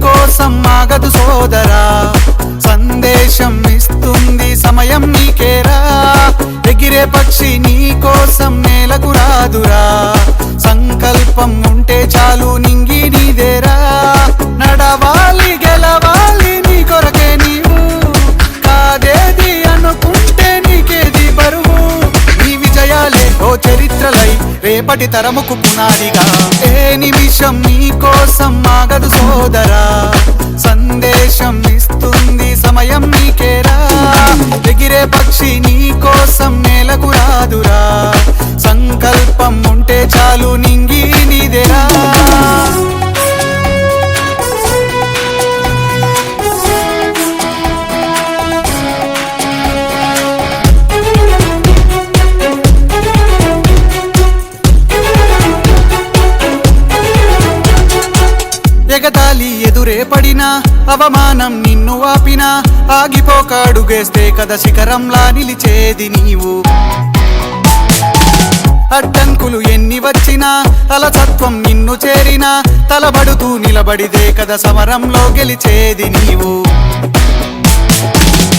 కోసం ఆగదు సోదరా, సందేశం ఇస్తుంది సమయం నీకేరా. ఎగిరే పక్షి నీ కోసం నేలకు రాదురా, సంకల్పం ఉంటే చాలు నింగి నీదేరా. నడవాలి గెలవాలి నీ కొరకే నీవు, కాదేది అనుకుంటే నీకేది బరువు. నీ విజయాలే ఓ చరిత్రలై రేపటి తరముకు పునాదిగా. ఏ నిమిషం నీ కోసం ఆగదు సోదరా, సందేశం ఇస్తుంది సమయం నీకేరా. ఎగిరే పక్షి నీ కోసం నేలకు రాదురా, సంకల్పం ఉంటే చాలు నింగి నీదేరా. ఎగతాళి ఎదురే పడినా, అవమానం నిన్ను ఆపినా, ఆగిపోక అడుగేస్తే కదా శిఖరంలా నిలిచేది నీవు. అడ్డంకులు ఎన్ని వచ్చినా, అలసత్వం నిన్ను చేరినా, తలబడుతూ నిలబడిదే కదా సమరంలో గెలిచేది నీవు.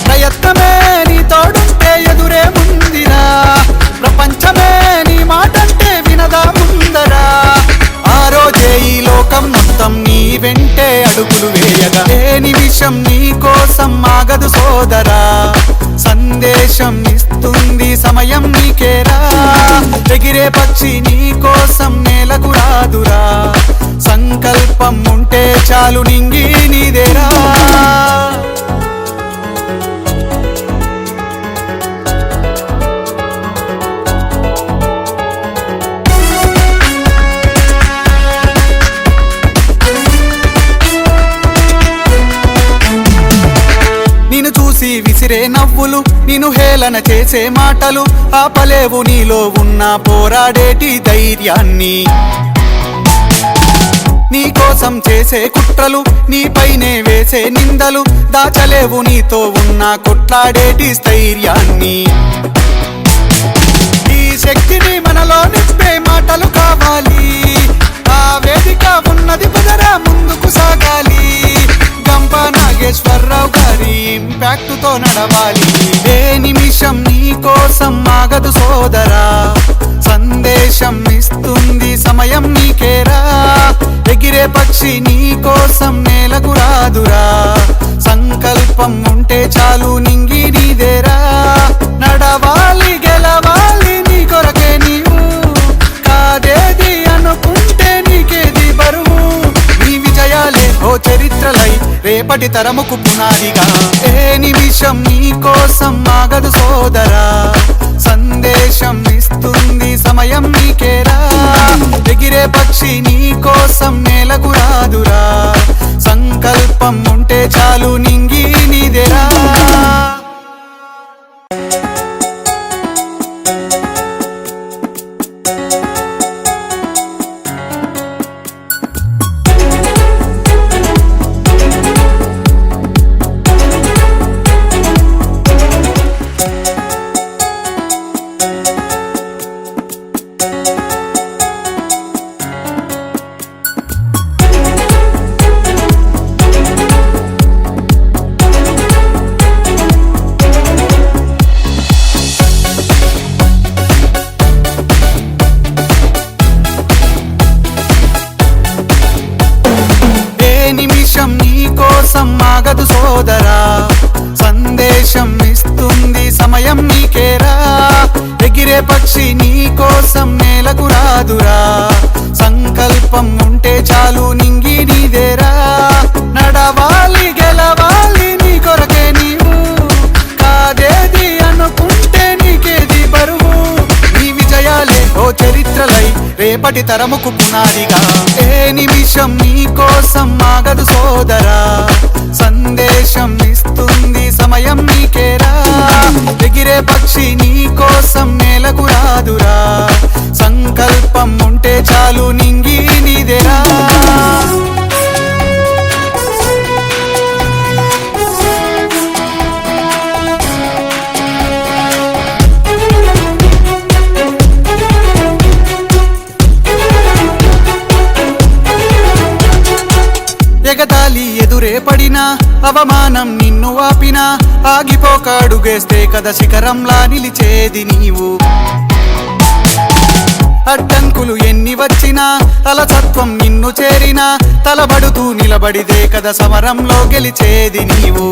ప్రయత్నమే నీ తోడుంటే ఎదురే ముందిరా, ప్రపంచమే నీ మాటంటే వినదా ముందరా. ఆ రోజే ఈ లోకం మొత్తం నీ వెంటే అడుగులు వేయగా. ఏ నిమిషం నీ కోసం ఆగదు సోదరా, సందేశం ఇస్తుంది సమయం నీకేరా. ఎగిరే పక్షి నీ కోసం నేలకు రాదురా, సంకల్పం ఉంటే చాలు నింగి నీదేరా. విసిరే నవ్వులు, నిన్ను హేళన చేసే మాటలు, ఆపలేవు నీలో ఉన్న పోరాడేటి ధైర్యాన్ని. నీ కోసం చేసే కుట్రలు, నీపైనే వేసే నిందలు, దాచలేవు నీతో ఉన్న కొట్లాడేటి స్థైర్యాన్ని. ఈ శక్తిని మనలో నింపే మాటలు కావాలి, ఆ వేదిక ఉన్నది పదరా ముందుకు సాగాలి. గంప నాగేశ్వరరావు గారి ఇంపాక్ట్ తో నడవాలి. ఏ నిమిషం నీ కోసం ఆగదు సోదరా, సందేశం ఇస్తుంది సమయం నీకేరా. ఎగిరే పక్షి నీ కోసం నేలకు రాదురా, సంకల్పం ఉంటే చాలు నింగి నీదేరా. నడవాలి గెలవాలి నీ కొరకే నీవు, కాదేది అనుకుంటే నీకేది బరువు. నీ విజయాలే ఓ చరిత్రలై రేపటి తరముకు పునాదిగా. ఏ నిమిషం నీ కోసం ఆగదు సోదరా, సందేశం ఇస్తుంది సమయం నీకేరా. ఎగిరే పక్షి నీ కోసం నేలకు రాదురా, సంకల్పం ఉంటే చాలు నింగి నీదేరా. ఆగదు సోదరా, సందేశం ఇస్తుంది సమయం నీకేరా. ఎగిరే పక్షి నీ కోసం నేలకు రాదురా, సంకల్పం ఉంటే చాలు నింగి నీదేరా. నడవాలి గెలవాలి నీ కొరకే నీవు, కాదేది అనుకుంటే నీకేది బరువు. నీ విజయాలే ఓ చరిత్రలై రేపటి తరముకు పునాదిగా. ఏ నిమిషం నీ కోసం ఆగదు సోదరా, సందేశం ఇస్తుంది సమయం నీకేరా. ఎగిరే పక్షి నీ కోసం నేలకు రాదురా, సంకల్పం ఉంటే చాలు నింగి నీదేరా. ఎగతాళి ఎదురే పడినా, అవమానం నిన్ను ఆపినా, ఆగిపోక అడుగేస్తే కదా శిఖరంలా నిలిచేది నీవు. అడ్డంకులు ఎన్ని వచ్చినా, అలసత్వం నిన్ను చేరినా, తలబడుతూ నిలబడిదే కదా సమరంలో గెలిచేది నీవు.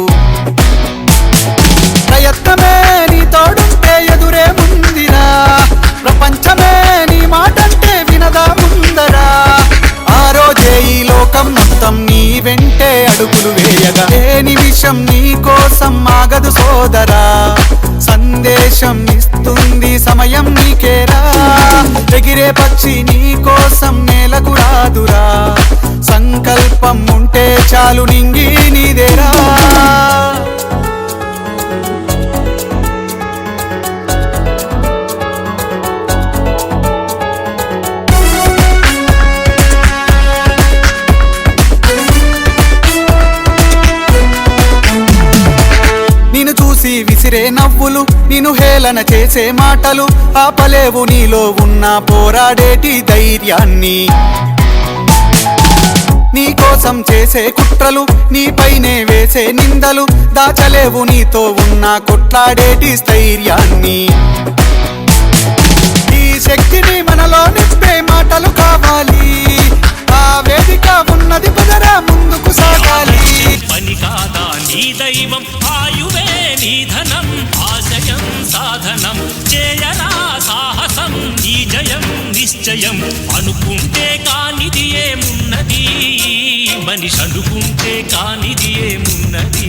ప్రయత్నమే నీ తోడుంటే ఎదురే ముందిరా, ప్రపంచమే నీ మాటంటే వినదా ముందరా. ఆ రోజే ఈ లోకం మొత్తం నీ వెంటే అడుగులు వేయగా, ఏ నిమిషం నీ కోసం ఆగదు సోదరా, సందేశం ఇస్తుంది సమయం నీకేరా. ఎగిరే పక్షి నీ కోసం నేలకు రాదురా, సంకల్పం ఉంటే చాలు నింగి నీదేరా. నిన్ను చూసి విసిరే నవ్వులు, నిన్ను హేళన చేసే మాటలు, ఆపలేవు నీలో ఉన్న పోరాడేటి ధైర్యాన్ని. నీ కోసం చేసే కుట్రలు, నీపైనే వేసే నిందలు, దాచలేవు నీతో ఉన్న కొట్లాడేటి స్థైర్యాన్ని. ఈ శక్తిని మనలో నింపే మాటలు కావాలి, ఆ వేదిక ఉన్నది పదరా ముందుకు సాగాలి. పని కాదా నీ దైవం, ఆయువే నీ ధనం, ఆశయం సాధనం చేయరా సాహసం, నీ జయం నిశ్చయం. అనుకుంటే కానిది ఏమున్నది, మనిషి అనుకుంటే కానిది ఏమున్నది.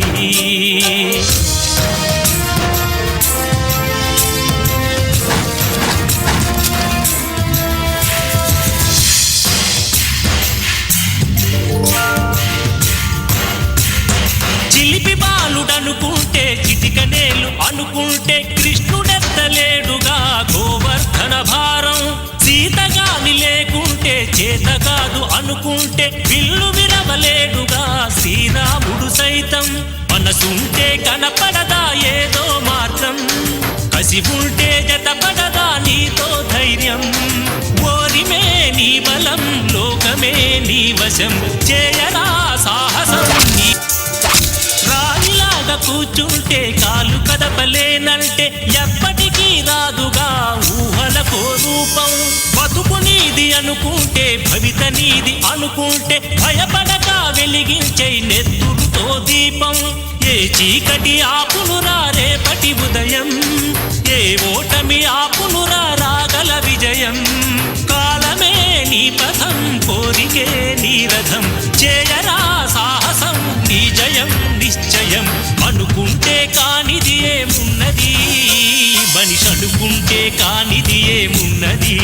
చిలిపి బాలుడనుకుంటే చిటికనేలు అనుకుంటే కృష్ణుడెత్తలేడుగా గోవర్ధన భారం. సీతగాని లేకుంటే చేత కాదు అనుకుంటే విల్లు విరవలేడుగా శ్రీరాముడు సైతం. మనసుంటే కనపడదా ఏదో మార్గం, కసి ఉంటే జతపడదా నీతో ధైర్యం. ఓరిమే నీ బలం, లోకమే నీ వశం, చేయరా సాహసం. రాయిలాగా కూర్చుంటే కాలు కదపలేనంటే ఎప్పటికీ రాదుగా ఊహలకో రూపం. బతుకు నీది అనుకుంటే భవిత నీది అనుకుంటే భయపడక వెలిగించే నెత్తురుతో దీపం. ఏ చీకటి ఆపునురా రేపటి ఉదయం, ఏ ఓటమి ఆపునురా రాగల విజయం. కాలమే నీ పథం, కోరికే నీ రథం, చేయరా సాహసం, నీ జయం నిశ్చయం. అనుకుంటే కానిది ఏమున్నది, మనిషి అనుకుంటే కానిది ఏమున్నది.